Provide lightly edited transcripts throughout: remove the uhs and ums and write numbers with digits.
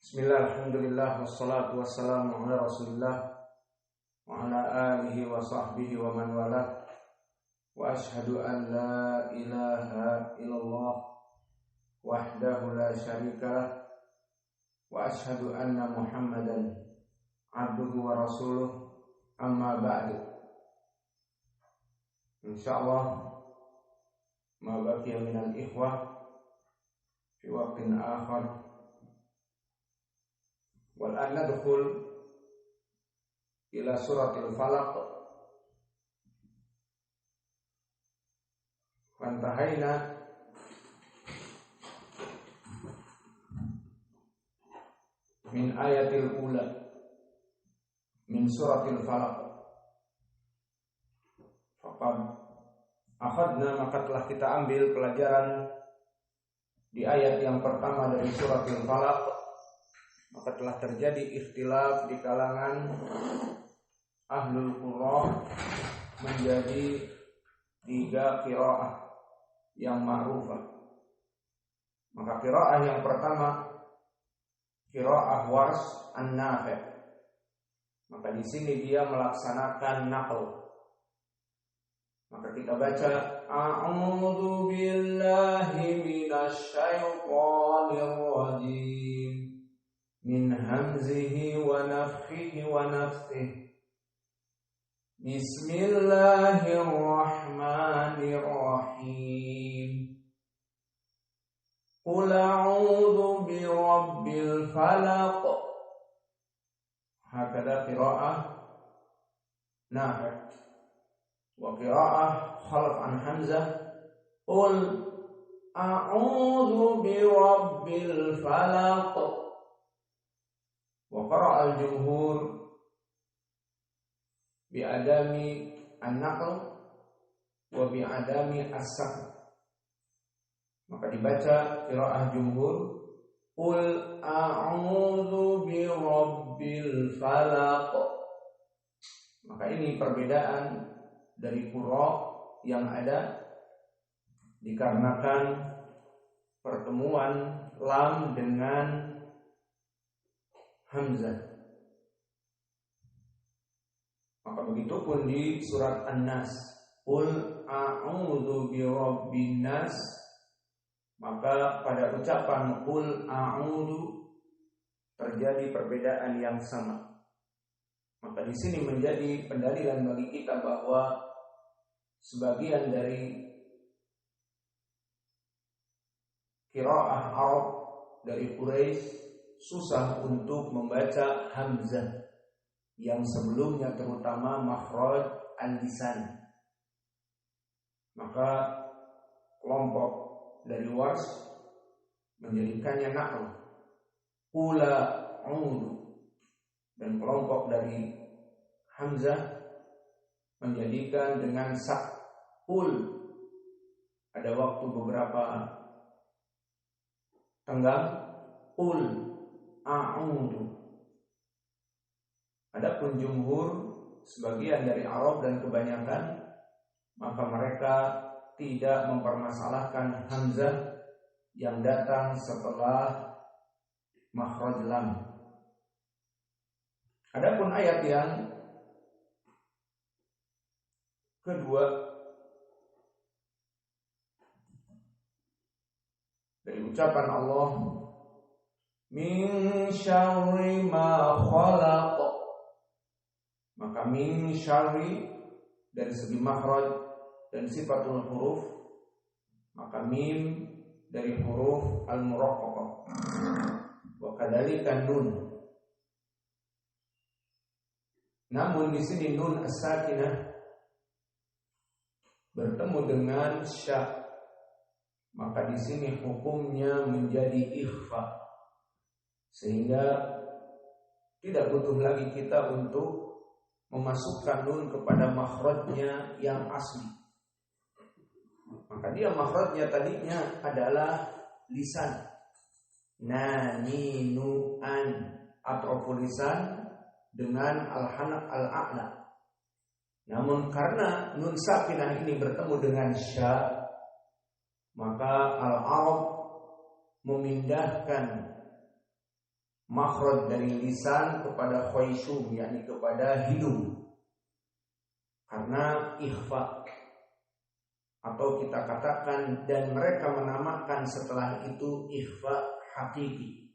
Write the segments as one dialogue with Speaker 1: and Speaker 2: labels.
Speaker 1: Bismillah, alhamdulillah, wassalatu wassalamu ala rasulillah wa ala alihi wa sahbihi wa man wala wa ashhadu an la ilaha illallah wahdahu la syarika wa ashhadu anna muhammadan abduhu wa rasuluh amma ba'du. Insyaallah ma baqiya minal ikhwah fi waqtin akhar. Wal-an nadkhul ila suratil falaq. Fantahayna min ayatil ula min suratil falaq. Faqad akhadna, maka telah kita ambil pelajaran di ayat yang pertama dari suratil falaq. Maka telah terjadi ikhtilaf di kalangan ahlul qurrah menjadi 3 qiraah yang ma'rufah. Maka qiraah yang pertama qiraah Warsh an-Nafi'. Maka di sini dia melaksanakan naql. Maka kita baca a'udzu billahi minasy syaithanir rajim min hamzihi wa nafthihi wa nafthihi. Bismillahirrahmanirrahim. Qul a'udzu birabbil falaq. Hakada qiraah Nafi'. Wa qiraah Khalaf an Hamzah. Qul a'udzu birabbil falaq. Wa qara'a al-jumhur bi'adami an-naql wa bi'adami as-saql. Maka dibaca qiraah jumhur qul a'udzu birabbil falaq. Maka ini perbedaan dari qurra yang ada dikarenakan pertemuan lam dengan Hamzah. Maka begitu pun di surat An-Nas, qul a'udzu birabbin nas. Maka pada ucapan qul a'udzu terjadi perbedaan yang sama. Maka di sini menjadi pendalilan bagi kita bahwa sebagian dari qiraah Arab dari Quraisy susah untuk membaca Hamzah yang sebelumnya, terutama makhraj al-lisan. Maka kelompok dari Warsh menjadikannya naql, qula a'udzu, dan kelompok dari Hamzah menjadikan dengan sak, qul. Ada waktu beberapa tenggang, qul a'udzu. Adapun jumhur, sebagian dari Arab dan kebanyakan, maka mereka tidak mempermasalahkan hamzah yang datang setelah makhraj lam. Adapun ayat yang kedua dari ucapan Allah, min syarri ma khalaq. Maka min syarri dari segi makhraj dan sifatul huruf, maka mim dari huruf al-muraqqaqah, wa kadzalika nun. Namun di sini nun as-sakinah bertemu dengan sya, maka di sini hukumnya menjadi ikhfa. Sehingga tidak butuh lagi kita untuk memasukkan nun kepada makhrajnya yang asli. Maka dia makhrajnya tadinya adalah lisan, na, ni, nu, an, atroful lisan dengan al-hanak al-a'la. Namun karena nun sakinah ini bertemu dengan sya, maka al-Arab memindahkan makhraj dari lisan kepada khaysum, yakni kepada hidung, karena ikhfa. Atau kita katakan, dan mereka menamakan setelah itu ikhfa hakiki,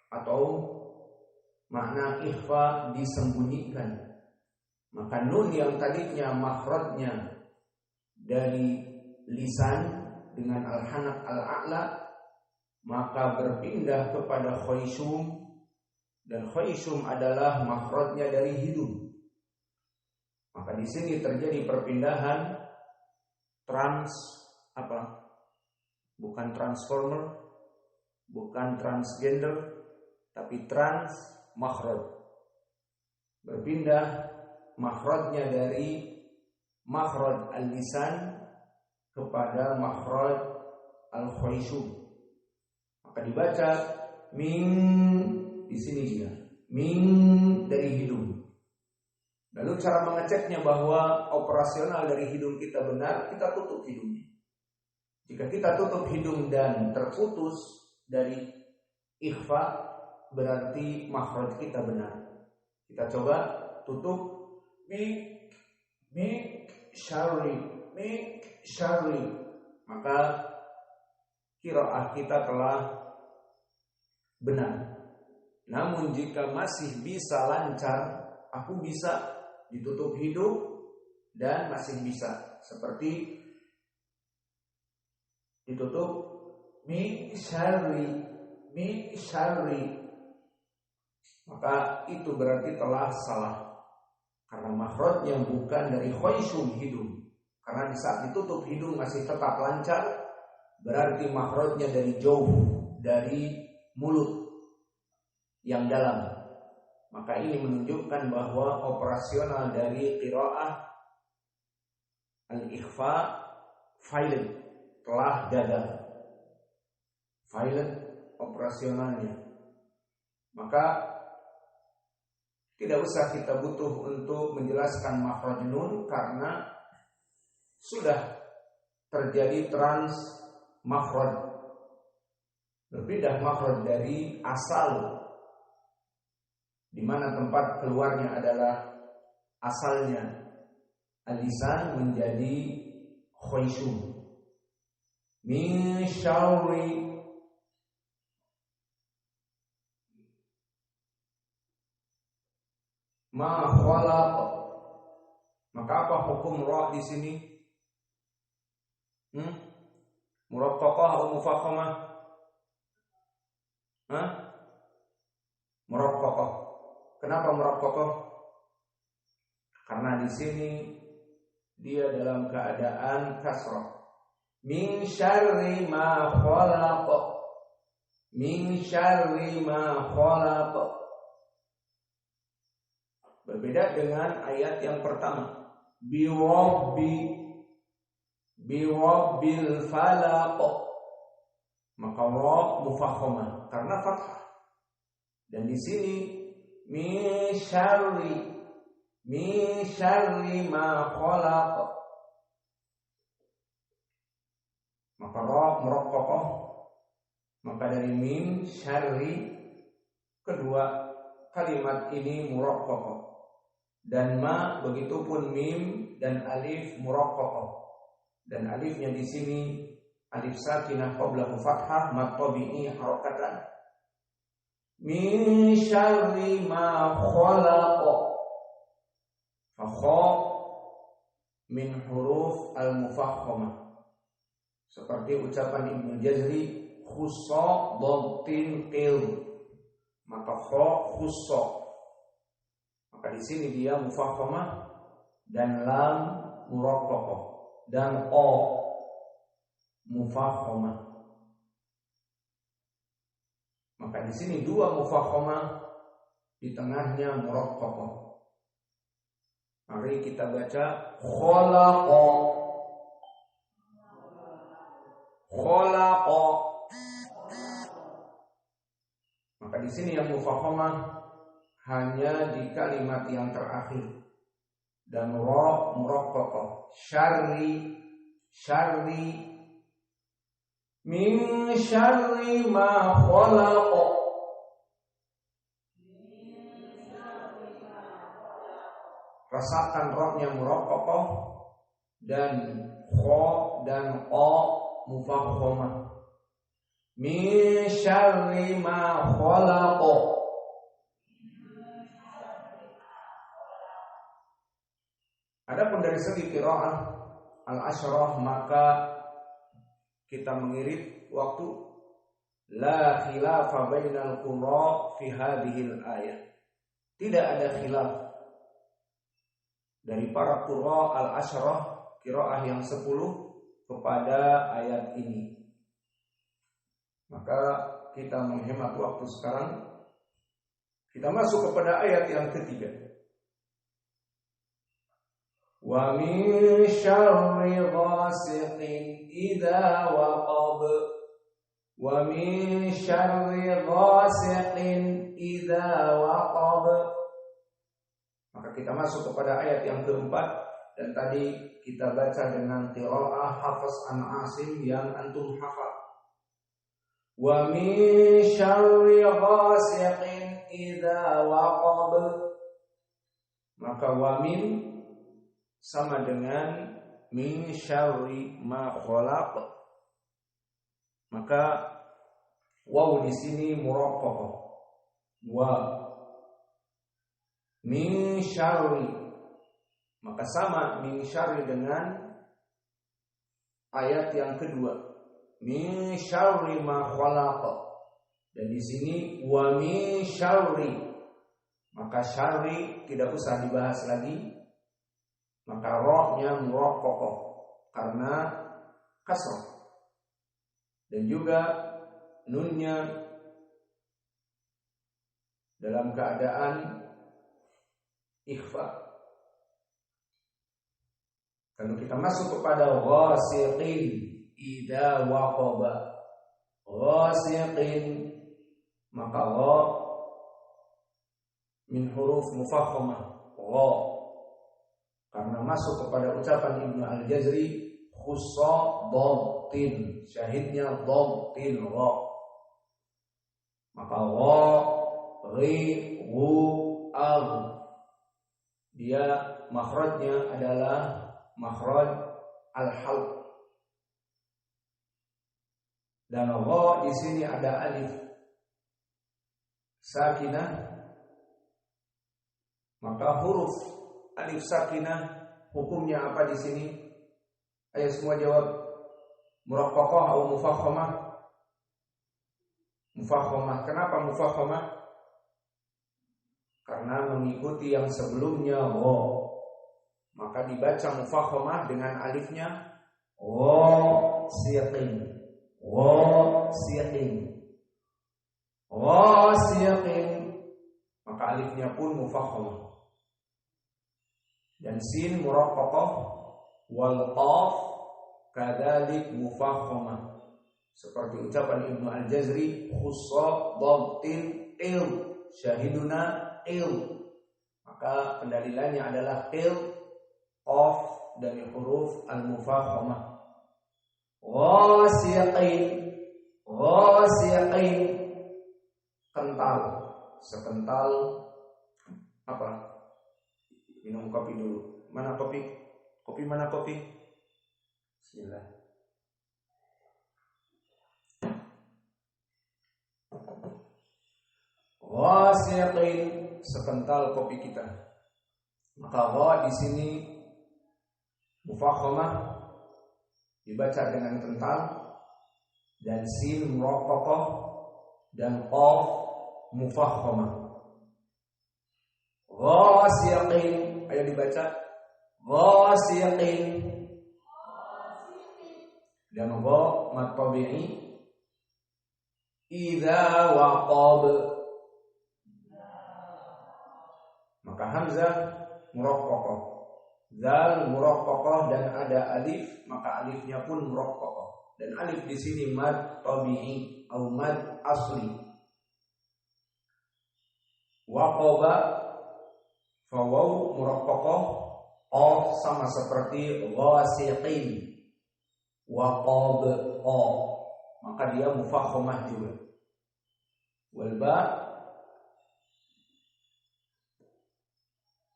Speaker 1: atau makna ikhfa disembunyikan. Maka nun yang tadinya makhrajnya dari lisan dengan al-hanak al-a'la, maka berpindah kepada khaysum, dan khaysum adalah makhrajnya dari hidung. Maka di sini terjadi perpindahan bukan transformer, bukan transgender, tapi trans makhraj. Berpindah makhrajnya dari makhraj al-lisan kepada makhraj al-khaysum. Maka dibaca min, di sini dia min dari hidung. Lalu cara mengeceknya bahwa operasional dari hidung kita benar, kita tutup hidungnya. Jika kita tutup hidung dan terputus dari ikhfa, berarti makhraj kita benar. Kita coba tutup mi syarri, maka qiraah kita telah benar. Namun jika masih bisa lancar, aku bisa ditutup hidung dan masih bisa, seperti ditutup mi syarri, maka itu berarti telah salah, karena makhrajnya bukan dari khaysum hidung. Karena di saat ditutup hidung masih tetap lancar, berarti makhrajnya dari jauh, dari mulut yang dalam. Maka ini menunjukkan bahwa operasional dari qiraah al-ikhfa violent telah gagal. Violent operasionalnya. Maka tidak usah kita butuh untuk menjelaskan makhraj nun, karena sudah terjadi trans makhraj. Berpindah makhraj dari asal, di mana tempat keluarnya adalah asalnya al-lisan, menjadi khaysum. Min syarri ma khalaq. Maka apa hukum ra di sini? Muraqqaqah atau mufakhamah? Muraqqaqah. Kenapa muraqqaqah? Karena di sini dia dalam keadaan kasrah. Min syarri ma khalaq. Min syarri ma khalaq. Berbeda dengan ayat yang pertama. Biwabbil falaq. Maka ra mufakhamah karena fathah. Dan di sini min syarri ma khalaq, maka ra muraqqaqah. Maka dari min syarri, kedua kalimat ini muraqqaqah, dan ma begitupun mim dan alif muraqqaqah. Dan alifnya di sini alif sakinah qablahu fathah matabi'i harakatan. Min syarri ma khalaq. Fakha min huruf al-mufakhamah. Seperti ucapan Ibnu Jazri, khussa dhabtin qil. Maka kha khussa. Maka di sini dia mufakhamah dan lam muraqqaqah dan o mufakhamah. Maka di sini dua mufakhamah, di tengahnya muraqqaqah. Mari kita baca khalaqa. Khalaqa. Maka di sini yang mufakhamah hanya di kalimat yang terakhir, dan ra muraqqaqah. Syarri min syarri ma khalaq. rasakan roknya muraqqaqah dan kha dan qa mufakhamah. Min syarri ma khalaq. Adapun dari segi qiraah al-asyrah maka kita mengirit waktu la khilafa bainal qurra fi hadhil ayah. Tidak ada khilaf dari para qurra al-asyrah qiraah yang 10 kepada ayat ini. Maka kita menghemat waktu sekarang. Kita masuk kepada ayat yang ketiga. Wa min syarri ghasiqin idza waqab. Wa min syarri ghasiqin idza waqab. Maka kita masuk kepada ayat yang keempat, dan tadi kita baca dengan qiraah Hafiz an Asim yang antum hafal. Wa min syarri ghasiqin idza waqab. Maka wa min sama dengan min syarri ma khalaq. Maka waw di sini muraqqaqah. Wa min syarri, maka sama min syarri dengan ayat yang kedua. Min syarri ma khalaq. Dan di sini wa min syarri, maka syarri tidak usah dibahas lagi. Maka rohnya muraqqaqah karena kasrah. Dan juga nunnya dalam keadaan ikhfa. Kalau kita masuk kepada ghasiqin idza waqaba, ghasiqin, maka gha min huruf mufakhamah, gha, karena masuk kepada ucapan Ibnu Al-Jazri khussa dhabtin, syahidnya dhabtin gha. Maka gha ri wu al, dia makhrajnya adalah makhraj al-halq. Dan gha di sini ada alif sakinah. Maka huruf alif sakinah hukumnya apa di sini? Ayo semua jawab. Muraqqaqah atau mufakhamah? Mufakhamah. Kenapa mufakhamah? Karena mengikuti yang sebelumnya gha. Maka dibaca mufakhamah dengan alifnya ghasiqin. Ghasiqin. Ghasiqin. Maka alifnya pun mufakhamah. Dan sin muraqqaqah wal qaf kadzalik mufakhamah. Seperti ucapan Ibnu Al-Jazri khussa dhabtin il, syahiduna il. Maka pendalilannya adalah il, qaf dari huruf al-mufakhamah. Ghasiqin, ghasiqin, kental, sekental apa? Minum kopi dulu. Mana kopi? Kopi mana kopi? Bismillah. Ghasiqin, sekental kopi kita. Maka gha di sini mufakhamah dibaca dengan kental, dan sin muraqqaqah, dan qaf mufakhamah. Ghasiqin, ayo dibaca. Ghasiqin. Dan gha mad tabi'i. Idza waqab. Maka hamzah muraqqaqah, zal muraqqaqah, dan ada alif, maka alifnya pun muraqqaqah. Dan alif di sini mad tabi'i atau mad asli. Waqaba fawaw muraqqaqah, qaf sama seperti ghasiqin. Waqab qa, maka dia mufakhamah juga. Wal ba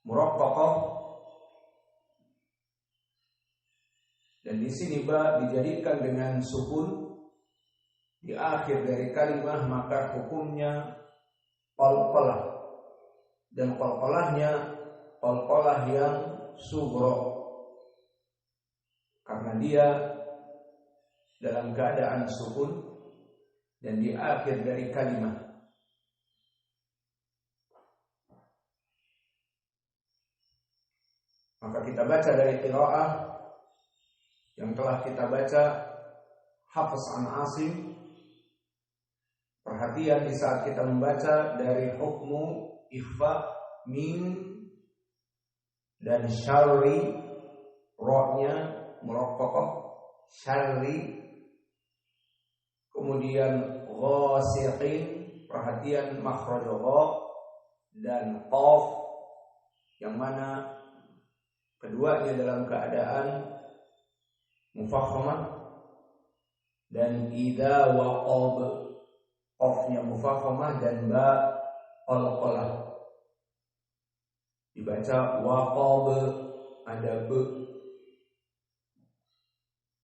Speaker 1: muraqqaqah Dan di sini ba dijadikan dengan sukun di akhir dari kalimat, maka hukumnya qalqalah. Dan qalqalahnya qalqalah yang sugro, karena dia dalam keadaan sukun dan di akhir dari kalimat. Maka kita baca dari qiraah yang telah kita baca, Hafs an Asim. Perhatian di saat kita membaca dari hukmu ikhfa min dan syarri, rohnya muraqqaqah, syarri. Kemudian ghasiqin, perhatian makhraj gha dan qaf, yang mana keduanya dalam keadaan mufakhamah. Dan idza waqab, qafnya mufakhamah dan ba qalqalah. Dibaca waqab, ada be